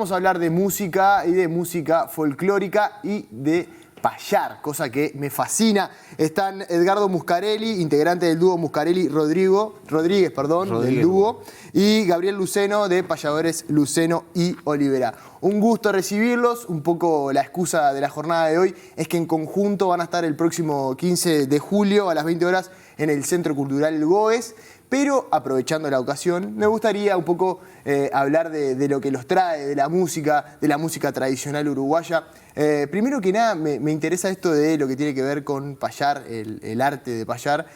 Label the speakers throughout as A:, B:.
A: Vamos a hablar de música y de música folclórica y de payar, cosa que me fascina. Están Edgardo Muscarelli, integrante del dúo Muscarelli-Rodríguez, del dúo, y Gabriel Luceno de Payadores Luceno y Olivera. Un gusto recibirlos. Un poco la excusa de la jornada de hoy es que en conjunto van a estar el próximo 15 de julio a las 20 horas en el Centro Cultural El Goes. Pero aprovechando la ocasión, me gustaría un poco hablar de lo que los trae, de la música tradicional uruguaya. Primero que nada, me interesa esto de lo que tiene que ver con payar, el arte de payar.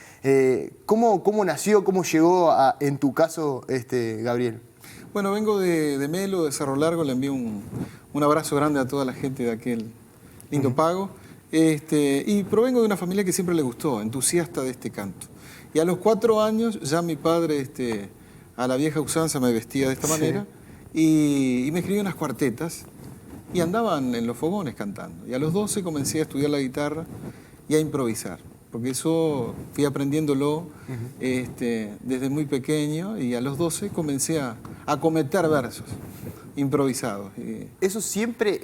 A: ¿Cómo nació, cómo llegó en tu caso, Gabriel?
B: Bueno, vengo de Melo, de Cerro Largo. Le envío un abrazo grande a toda la gente de aquel lindo pago. Y provengo de una familia que siempre le gustó, entusiasta de este canto. Y a los 4 años ya mi padre, a la vieja usanza, me vestía de esta manera y me escribía unas cuartetas y andaban en los fogones cantando. Y a los 12 comencé a estudiar la guitarra y a improvisar, porque eso fui aprendiéndolo desde muy pequeño, y a los 12 comencé a cometer versos improvisados.
A: ¿Eso siempre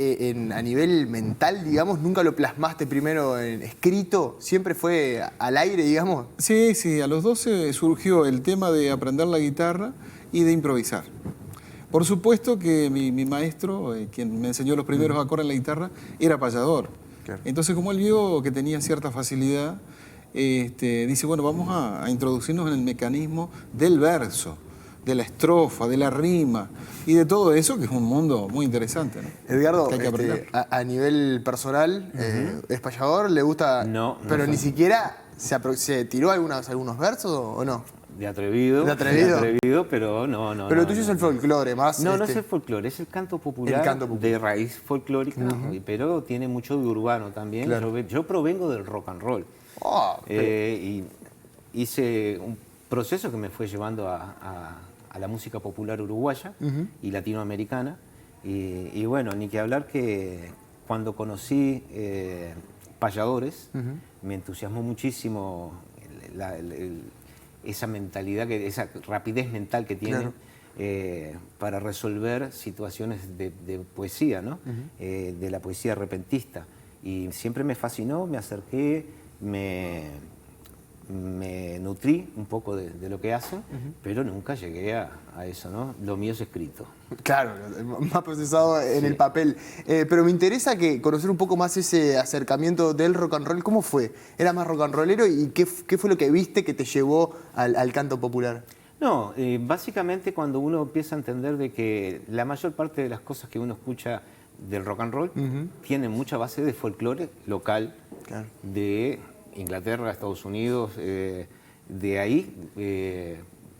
A: a nivel mental, digamos, nunca lo plasmaste primero en escrito? ¿Siempre fue al aire, digamos?
B: Sí, a los 12 surgió el tema de aprender la guitarra y de improvisar. Por supuesto que mi maestro, quien me enseñó los primeros acordes en la guitarra, era payador. Claro. Entonces, como él vio que tenía cierta facilidad, dice, bueno, vamos a introducirnos en el mecanismo del verso, de la estrofa, de la rima y de todo eso, que es un mundo muy interesante, ¿no?
A: Edgardo, que hay que aprender. A nivel personal, ¿es payador? ¿Le gusta?
C: No.
A: Pero ni siquiera se tiró algunos versos o no.
C: De atrevido.
A: ¿De atrevido?
C: De atrevido, pero no.
A: Pero tuyo es el folclore más.
C: No, no es el folclore, es el canto popular, de raíz folclórica, pero tiene mucho de urbano también. Claro. Yo provengo del rock and roll. Y hice un proceso que me fue llevando a la música popular uruguaya y latinoamericana. Y bueno, ni que hablar que cuando conocí payadores, me entusiasmó muchísimo esa mentalidad, esa rapidez mental que tienen para resolver situaciones de poesía, ¿no? De la poesía repentista. Y siempre me fascinó, me acerqué, me nutrí un poco de lo que hacen, pero nunca llegué a eso, ¿no? Lo mío es escrito. Claro,
A: más procesado en el papel. Pero me interesa conocer un poco más ese acercamiento del rock and roll. ¿Cómo fue? ¿Era más rock and rollero? ¿Y qué fue lo que viste que te llevó al canto popular?
C: No, básicamente cuando uno empieza a entender de que la mayor parte de las cosas que uno escucha del rock and roll tienen mucha base de folclore local, de Inglaterra, Estados Unidos, de ahí,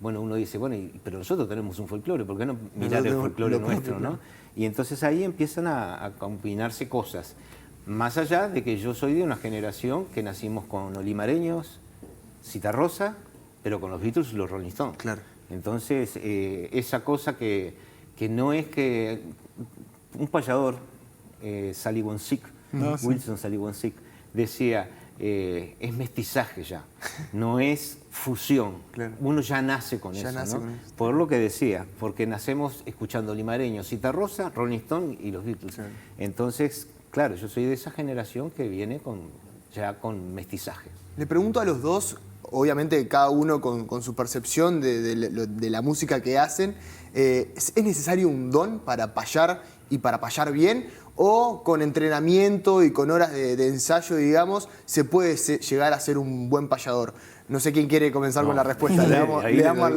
C: bueno, uno dice, bueno, pero nosotros tenemos un folclore, ¿por qué no mirar el folclore nuestro, no? Y entonces ahí empiezan a combinarse cosas, más allá de que yo soy de una generación que nacimos con olimareños, Citarrosa, pero con los Beatles y los Rolling Stones.
A: Claro.
C: Entonces, esa cosa que no es que un payador, Sally Wonsick, Wilson Sally Wonsick, decía, es mestizaje ya, no es fusión. Claro. Uno ya nace con eso, ¿no? Por lo que decía, porque nacemos escuchando limareños, Citarrosa, Rolling Stone y los Beatles. Claro. Entonces, claro, yo soy de esa generación que viene ya con mestizaje.
A: Le pregunto a los dos, obviamente cada uno con su percepción de la música que hacen, ¿es necesario un don para payar y para payar bien? ¿O con entrenamiento y con horas de ensayo, digamos, se puede llegar a ser un buen payador? No sé quién quiere comenzar con la respuesta. Le damos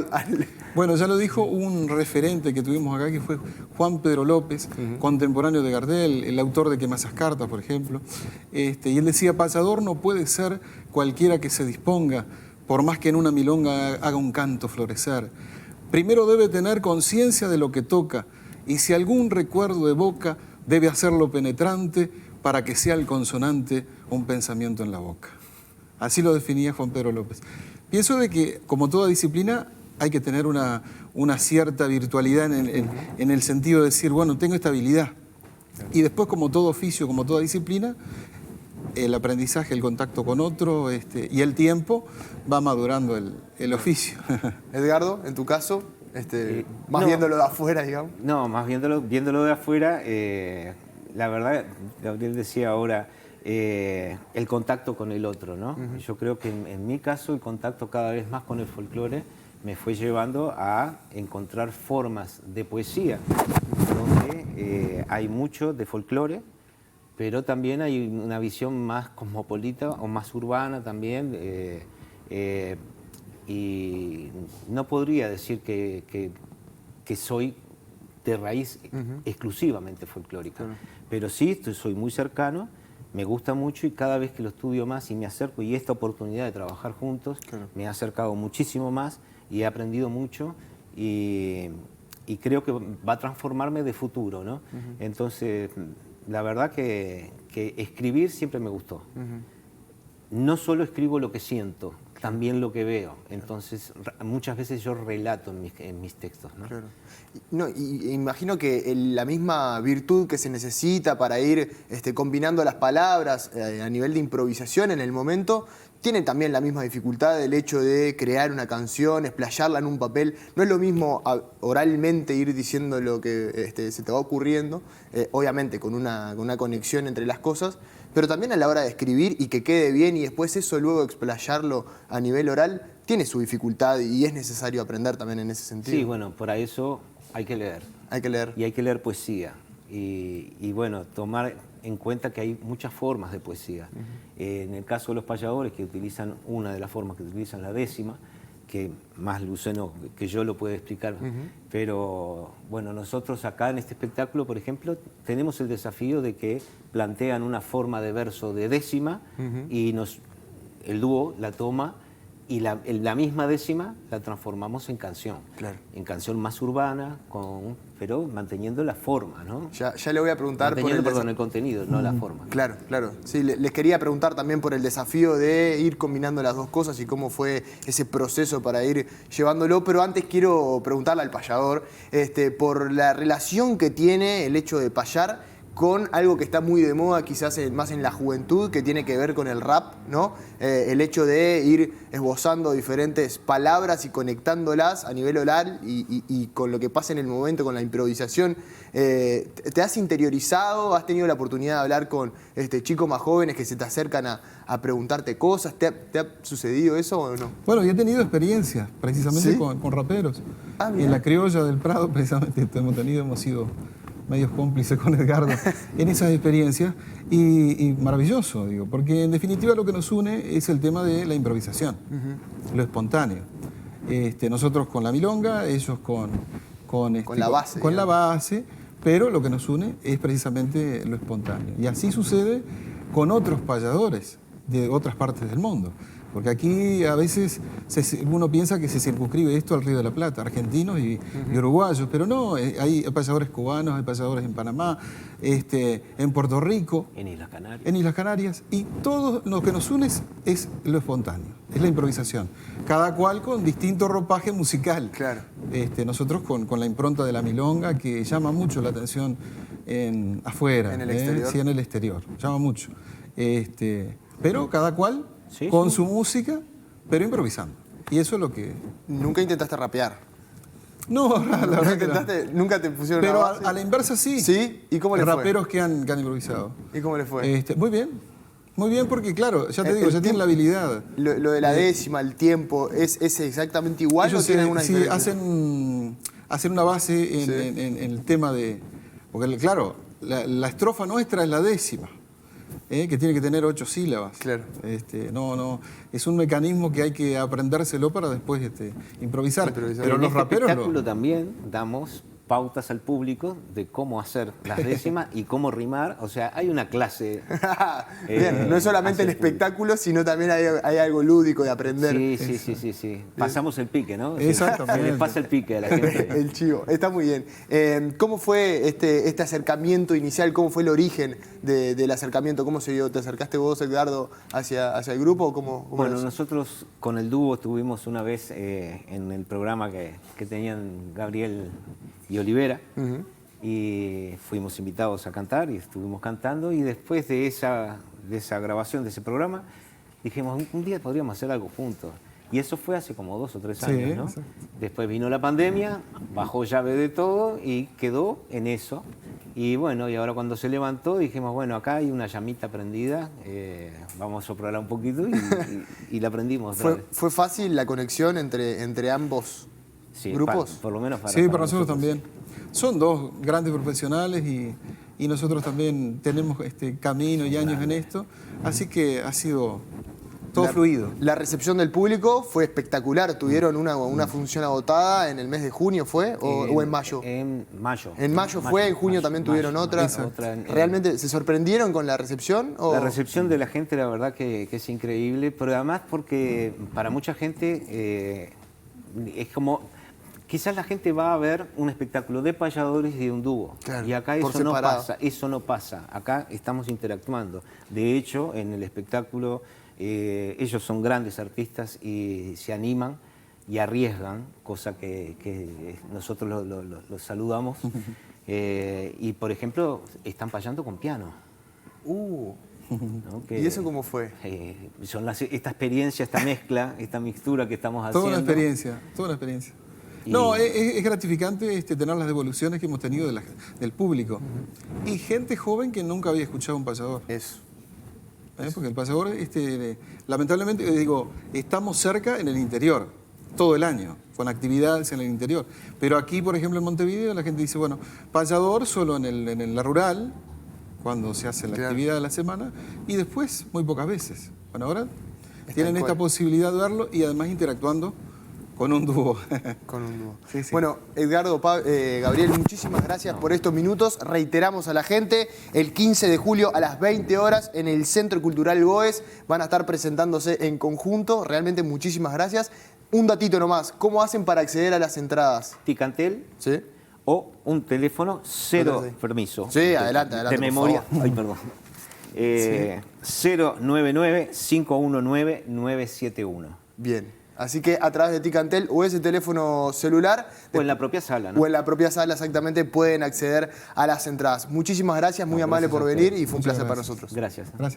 B: Bueno, ya lo dijo un referente que tuvimos acá, que fue Juan Pedro López, contemporáneo de Gardel, el autor de Quemazas Cartas, por ejemplo. Y él decía, payador no puede ser cualquiera que se disponga, por más que en una milonga haga un canto florecer. Primero debe tener conciencia de lo que toca, y si algún recuerdo evoca, debe hacerlo penetrante para que sea el consonante un pensamiento en la boca. Así lo definía Juan Pedro López. Pienso de que, como toda disciplina, hay que tener una cierta virtualidad en el sentido de decir, bueno, tengo esta habilidad. Y después, como todo oficio, como toda disciplina, el aprendizaje, el contacto con otro y el tiempo va madurando el oficio.
A: Edgardo, en tu caso. Más
C: no.
A: viéndolo de afuera, digamos.
C: No, más viéndolo de afuera, la verdad, Gabriel decía ahora, el contacto con el otro, ¿no? Yo creo que en mi caso el contacto cada vez más con el folclore me fue llevando a encontrar formas de poesía, donde hay mucho de folclore, pero también hay una visión más cosmopolita o más urbana también, y no podría decir que soy de raíz exclusivamente folclórica, pero sí soy muy cercano, me gusta mucho y cada vez que lo estudio más y me acerco, y esta oportunidad de trabajar juntos me ha acercado muchísimo más y he aprendido mucho y creo que va a transformarme de futuro, ¿no? Entonces, la verdad que escribir siempre me gustó. No solo escribo lo que siento, también lo que veo. Entonces, muchas veces yo relato en mis textos, ¿no?
A: Claro. No, y imagino que la misma virtud que se necesita para ir combinando las palabras a nivel de improvisación en el momento, tiene también la misma dificultad del hecho de crear una canción, explayarla en un papel. No es lo mismo oralmente ir diciendo lo que se te va ocurriendo, obviamente con una conexión entre las cosas, pero también a la hora de escribir y que quede bien y después eso luego explayarlo a nivel oral, tiene su dificultad y es necesario aprender también en ese sentido.
C: Sí, bueno, para eso hay que leer.
A: Hay que leer.
C: Y hay que leer poesía. Y bueno, tomar en cuenta que hay muchas formas de poesía. En el caso de los payadores, que utilizan una de las formas que utilizan, la décima, que más Luceno que yo lo puede explicar. Pero bueno, nosotros acá en este espectáculo, por ejemplo, tenemos el desafío de que plantean una forma de verso de décima y el dúo la toma y la misma décima la transformamos en canción. Claro. En canción más urbana, pero manteniendo la forma, ¿no?
A: Ya le voy a preguntar
C: por el contenido, no la forma.
A: Claro, claro. Sí, les quería preguntar también por el desafío de ir combinando las dos cosas y cómo fue ese proceso para ir llevándolo, pero antes quiero preguntarle al payador por la relación que tiene el hecho de payar con algo que está muy de moda, quizás más en la juventud, que tiene que ver con el rap, ¿no? El hecho de ir esbozando diferentes palabras y conectándolas a nivel oral y con lo que pasa en el momento, con la improvisación. ¿Te has interiorizado? ¿Has tenido la oportunidad de hablar con chicos más jóvenes que se te acercan a preguntarte cosas? ¿Te ha sucedido eso o no?
B: Bueno, yo he tenido experiencias precisamente con raperos. En la Criolla del Prado, precisamente, hemos sido medios cómplices con Edgardo en esas experiencias y maravilloso, digo, porque en definitiva lo que nos une es el tema de la improvisación, lo espontáneo. Nosotros con la milonga, ellos con
A: la base.
B: Con la base, pero lo que nos une es precisamente lo espontáneo. Y así sucede con otros payadores de otras partes del mundo. Porque aquí a veces uno piensa que se circunscribe esto al Río de la Plata, argentinos y uruguayos, pero no, hay payadores cubanos, hay payadores en Panamá, en Puerto Rico.
C: En Islas Canarias.
B: En Islas Canarias. Y todo lo que nos une es lo espontáneo, es la improvisación. Cada cual con distinto ropaje musical.
A: Claro.
B: Nosotros con la impronta de la milonga, que llama mucho la atención afuera.
A: En el exterior.
B: Sí, en el exterior, llama mucho. Pero cada cual con su música, pero improvisando. Y eso es lo que...
A: ¿Nunca intentaste rapear?
B: No, la verdad que no.
A: ¿Nunca te pusieron
B: pero
A: una base?
B: a la inversa sí.
A: ¿Sí? ¿Y cómo le fue?
B: Raperos que han improvisado.
A: ¿Y cómo le fue?
B: Muy bien. Muy bien porque, claro, ya te digo, ya tienen la habilidad.
A: Lo de la décima, el tiempo, ¿es exactamente igual
B: ellos
A: o tienen una
B: sí,
A: diferencia?
B: hacen una base en el tema de... Porque, claro, la estrofa nuestra es la décima. Que tiene que tener 8 sílabas.
A: Claro.
B: No, es un mecanismo que hay que aprendérselo para después improvisar. Pero
C: en
B: los
C: este
B: raperos
C: espectáculo también damos pautas al público de cómo hacer las décimas y cómo rimar. O sea, hay una clase.
A: Bien, no es solamente el espectáculo, sino también hay algo lúdico de aprender.
C: Sí. Pasamos el pique, ¿no?
B: Exactamente.
C: Se les pasa el pique a la gente.
A: El chivo, está muy bien. ¿Cómo fue este acercamiento inicial? ¿Cómo fue el origen del acercamiento? ¿Cómo se dio? ¿Te acercaste vos, Edgardo, hacia el grupo? ¿O cómo
C: bueno, nosotros con el dúo estuvimos una vez en el programa que tenían Gabriel y Olivera, y fuimos invitados a cantar y estuvimos cantando, y después de esa grabación de ese programa dijimos, un día podríamos hacer algo juntos. Y eso fue hace como 2 o 3
B: Sí,
C: años, ¿no?
B: exacto.
C: Después vino la pandemia, bajó llave de todo y quedó en eso. Y bueno, y ahora cuando se levantó dijimos, bueno, acá hay una llamita prendida, vamos a soplarla un poquito y la prendimos otra vez.
A: ¿Fue fácil la conexión entre ambos
C: Sí,
A: grupos?
C: por lo menos
B: Sí, para nosotros también. Son dos grandes profesionales y nosotros también tenemos camino y años en esto, así que ha sido todo fluido.
A: La recepción del público fue espectacular. ¿Tuvieron una función agotada en el mes de junio, fue? ¿O en mayo?
C: En mayo.
A: En mayo fue, en junio también tuvieron otra. ¿Realmente se sorprendieron con la recepción?
C: La recepción de la gente, la verdad que es increíble, pero además porque para mucha gente es como... Quizás la gente va a ver un espectáculo de payadores y de un dúo.
A: Claro,
C: y acá eso no pasa. Acá estamos interactuando. De hecho, en el espectáculo ellos son grandes artistas y se animan y arriesgan, cosa que nosotros los saludamos. Y, por ejemplo, están payando con piano. ¿No?
A: ¿Y eso cómo fue?
C: Son esta experiencia, esta mezcla, esta mixtura que estamos haciendo.
B: Toda una experiencia, toda una experiencia. No, es gratificante tener las devoluciones que hemos tenido del público. Y gente joven que nunca había escuchado un payador.
A: Eso.
B: Porque el payador, lamentablemente, digo, estamos cerca en el interior, todo el año, con actividades en el interior. Pero aquí, por ejemplo, en Montevideo, la gente dice, bueno, payador solo en la rural, cuando se hace la actividad de la semana, y después muy pocas veces. Bueno, ahora tienen esta posibilidad de verlo y además interactuando con un dúo.
A: Con un dúo.
B: Sí, sí.
A: Bueno, Edgardo, Gabriel, muchísimas gracias por estos minutos. Reiteramos a la gente, el 15 de julio a las 20 horas en el Centro Cultural Goes van a estar presentándose en conjunto. Realmente muchísimas gracias. Un datito nomás, ¿cómo hacen para acceder a las entradas?
C: Ticantel.
A: ¿Sí?
C: O un teléfono cero, permiso.
A: Sí, adelante,
C: De memoria. Ay, perdón. 099-519-971.
A: Bien. Así que a través de Ticantel o ese teléfono celular...
C: O en la propia sala, ¿no?
A: O en la propia sala, exactamente, pueden acceder a las entradas. Muchísimas gracias, muy amable por venir y fue un placer para nosotros.
C: Gracias.
B: Gracias.